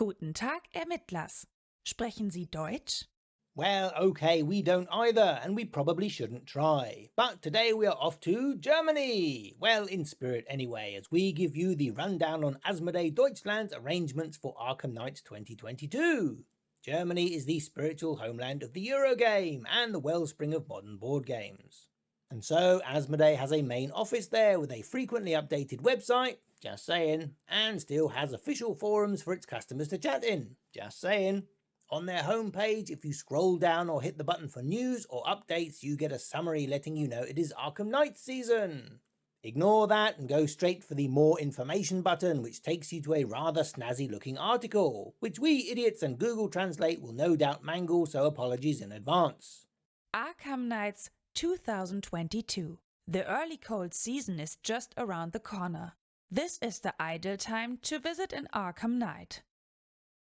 Guten Tag, Ermittlers. Sprechen Sie Deutsch? Well, okay, we don't either, and we probably shouldn't try. But today we are off to Germany! Well, in spirit anyway, as we give you the rundown on Asmodee Deutschland's arrangements for Arkham Nights 2022. Germany is the spiritual homeland of the Eurogame and the wellspring of modern board games. And so Asmodee has a main office there with a frequently updated website, just saying, and still has official forums for its customers to chat in, just saying. On their homepage, if you scroll down or hit the button for news or updates, you get a summary letting you know it is Arkham Nights season. Ignore that and go straight for the more information button, which takes you to a rather snazzy looking article, which we idiots and Google Translate will no doubt mangle, so apologies in advance. Arkham Nights 2022. The early cold season is just around the corner. This is the ideal time to visit an Arkham Knight.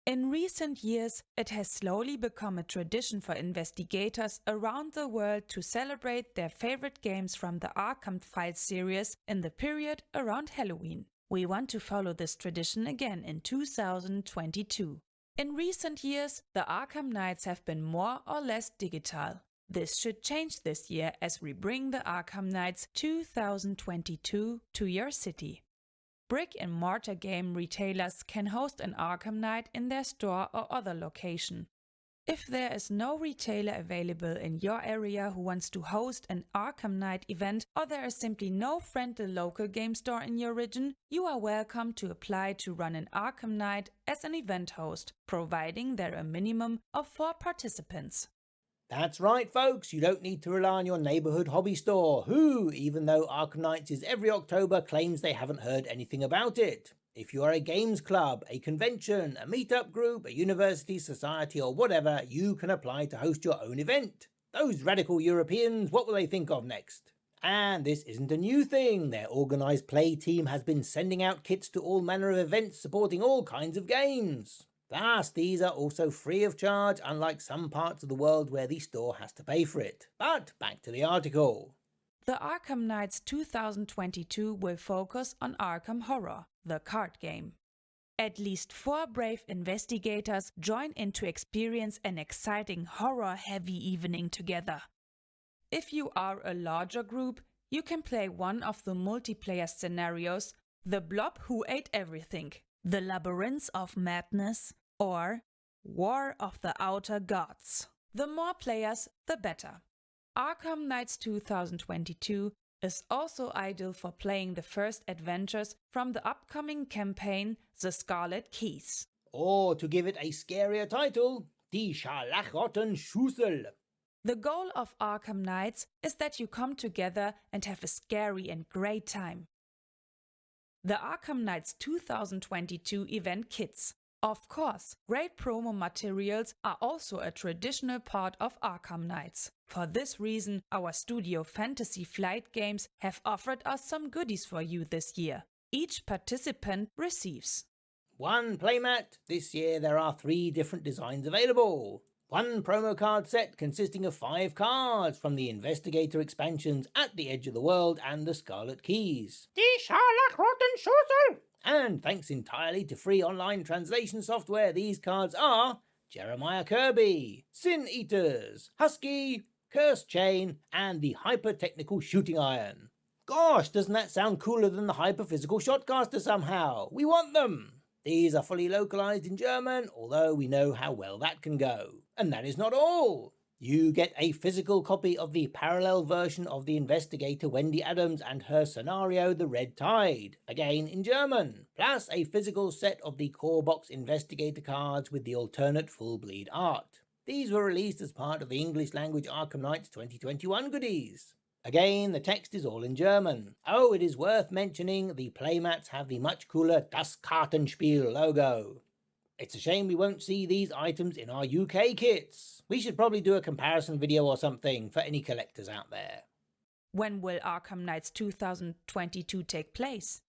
In recent years, it has slowly become a tradition for investigators around the world to celebrate their favorite games from the Arkham Files series in the period around Halloween. We want to follow this tradition again in 2022. In recent years, the Arkham Knights have been more or less digital. This should change this year as we bring the Arkham Nights 2022 to your city. Brick-and-mortar game retailers can host an Arkham Night in their store or other location. If there is no retailer available in your area who wants to host an Arkham Night event, or there is simply no friendly local game store in your region, you are welcome to apply to run an Arkham Night as an event host, providing there are a minimum of 4 participants. That's right, folks, you don't need to rely on your neighbourhood hobby store, who, even though Arkham Nights is every October, claims they haven't heard anything about it. If you are a games club, a convention, a meetup group, a university, society or whatever, you can apply to host your own event. Those radical Europeans, what will they think of next? And this isn't a new thing. Their Organised play team has been sending out kits to all manner of events supporting all kinds of games. Plus, these are also free of charge, unlike some parts of the world where the store has to pay for it. But back to the article. The Arkham Nights 2022 will focus on Arkham Horror, the card game. At least 4 brave investigators join in to experience an exciting horror-heavy evening together. If you are a larger group, you can play one of the multiplayer scenarios, The Blob Who Ate Everything, The Labyrinths of Madness, or War of the Outer Gods. The more players, the better. Arkham Nights 2022 is also ideal for playing the first adventures from the upcoming campaign The Scarlet Keys. Or to give it a scarier title, Die Scharlachroten-Schussel. The goal of Arkham Nights is that you come together and have a scary and great time. The Arkham Nights 2022 event kits. Of course, great promo materials are also a traditional part of Arkham Nights. For this reason, our studio Fantasy Flight Games have offered us some goodies for you this year. Each participant receives 1 playmat. This year there are 3 different designs available. 1 promo card set consisting of 5 cards from the Investigator expansions At the Edge of the World and the Scarlet Keys. Die Scharlachroten-Schussel! And thanks entirely to free online translation software, these cards are Jeremiah Kirby, Sin Eaters, Husky, Cursed Chain, and the Hyper-Technical Shooting Iron. Gosh, doesn't that sound cooler than the Hyper-Physical Shotcaster somehow? We want them! These are fully localized in German, although we know how well that can go. And that is not all. You get a physical copy of the parallel version of the investigator Wendy Adams and her scenario The Red Tide, again in German, plus a physical set of the core box investigator cards with the alternate full bleed art. These were released as part of the English language Arkham Nights 2021 goodies. Again, the text is all in German. Oh, it is worth mentioning the playmats have the much cooler Das Kartenspiel logo. It's a shame we won't see these items in our UK kits. We should probably do a comparison video or something for any collectors out there. When will Arkham Nights 2022 take place?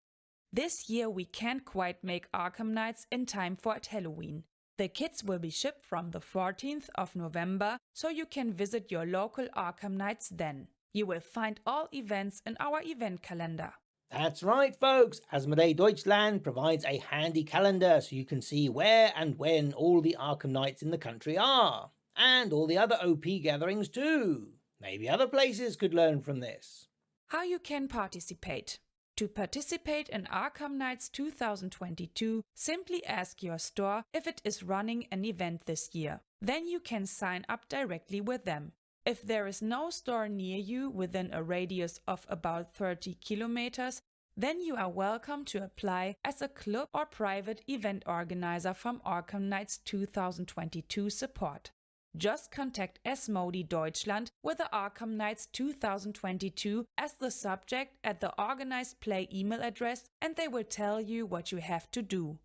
This year we can't quite make Arkham Nights in time for Halloween. The kits will be shipped from the 14th of November, so you can visit your local Arkham Nights then. You will find all events in our event calendar. That's right, folks. Asmodee Deutschland provides a handy calendar so you can see where and when all the Arkham Nights in the country are. And all the other OP gatherings too. Maybe other places could learn from this. How you can participate. To participate in Arkham Nights 2022, simply ask your store if it is running an event this year. Then you can sign up directly with them. If there is no store near you within a radius of about 30 kilometers, then you are welcome to apply as a club or private event organizer from Arkham Nights 2022 support. Just contact Asmodee Deutschland with the Arkham Nights 2022 as the subject at the Organised Play email address, and they will tell you what you have to do.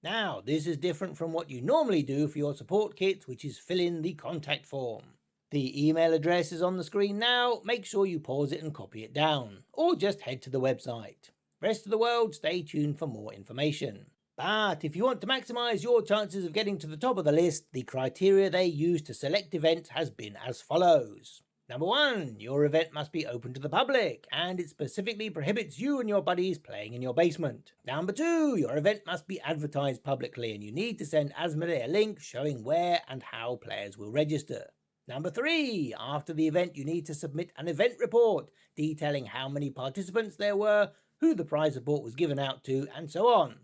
Now, this is different from what you normally do for your support kits, which is fill in the contact form. The email address is on the screen now. Make sure you pause it and copy it down, or just head to the website. Rest of the world, stay tuned for more information. But if you want to maximize your chances of getting to the top of the list, the criteria they use to select events has been as follows. Number 1, your event must be open to the public, and it specifically prohibits you and your buddies playing in your basement. Number 2, your event must be advertised publicly, and you need to send Asmodee a link showing where and how players will register. Number 3, after the event you need to submit an event report detailing how many participants there were, who the prize support was given out to, and so on.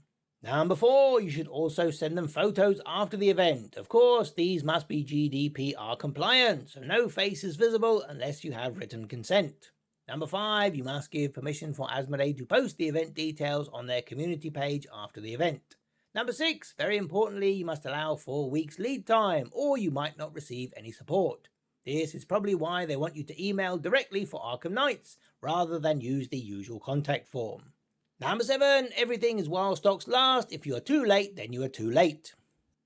Number 4, you should also send them photos after the event. Of course, these must be GDPR compliant, so no face is visible unless you have written consent. Number 5, you must give permission for Asmodee to post the event details on their community page after the event. Number 6, very importantly, you must allow 4 weeks lead time, or you might not receive any support. This is probably why they want you to email directly for Arkham Nights, rather than use the usual contact form. Number 7, everything is while stocks last. If you are too late, then you are too late.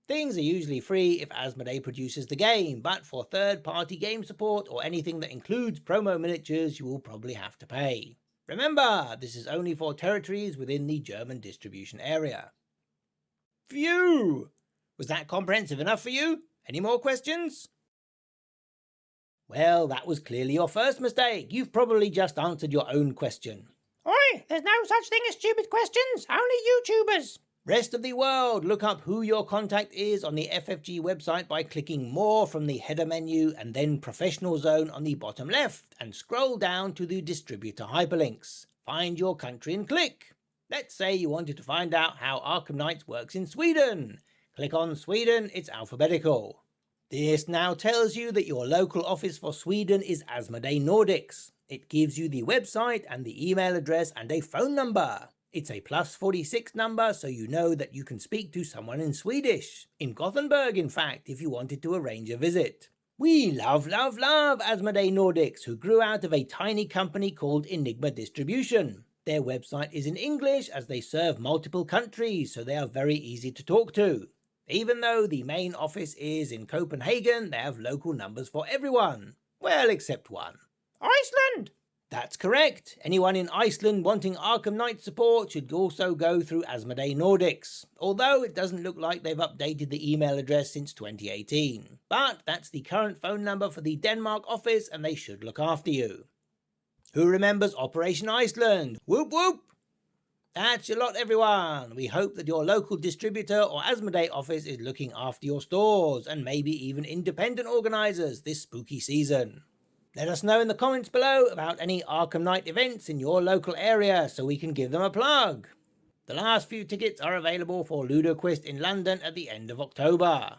Things are usually free if Asmodee produces the game, but for third-party game support or anything that includes promo miniatures, you will probably have to pay. Remember, this is only for territories within the German distribution area. Phew! Was that comprehensive enough for you? Any more questions? Well, that was clearly your first mistake. You've probably just answered your own question. Oi, there's no such thing as stupid questions, only YouTubers. Rest of the world, look up who your contact is on the FFG website by clicking More from the header menu and then Professional Zone on the bottom left, and scroll down to the distributor hyperlinks. Find your country and click. Let's say you wanted to find out how Arkham Nights works in Sweden. Click on Sweden, it's alphabetical. This now tells you that your local office for Sweden is Asmodee Nordics. It gives you the website and the email address and a phone number. It's a +46 number, so you know that you can speak to someone in Swedish. In Gothenburg, in fact, if you wanted to arrange a visit. We love Asmodee Nordics, who grew out of a tiny company called Enigma Distribution. Their website is in English as they serve multiple countries, so they are very easy to talk to. Even though the main office is in Copenhagen, they have local numbers for everyone. Well, except one. Iceland! That's correct. Anyone in Iceland wanting Arkham Knights support should also go through Asmodee Nordics, although it doesn't look like they've updated the email address since 2018. But that's the current phone number for the Denmark office, and they should look after you. Who remembers Operation Iceland? Whoop whoop! That's your lot, everyone. We hope that your local distributor or Asmodee office is looking after your stores, and maybe even independent organisers this spooky season. Let us know in the comments below about any Arkham Knight events in your local area so we can give them a plug. The last few tickets are available for Ludoquist in London at the end of October.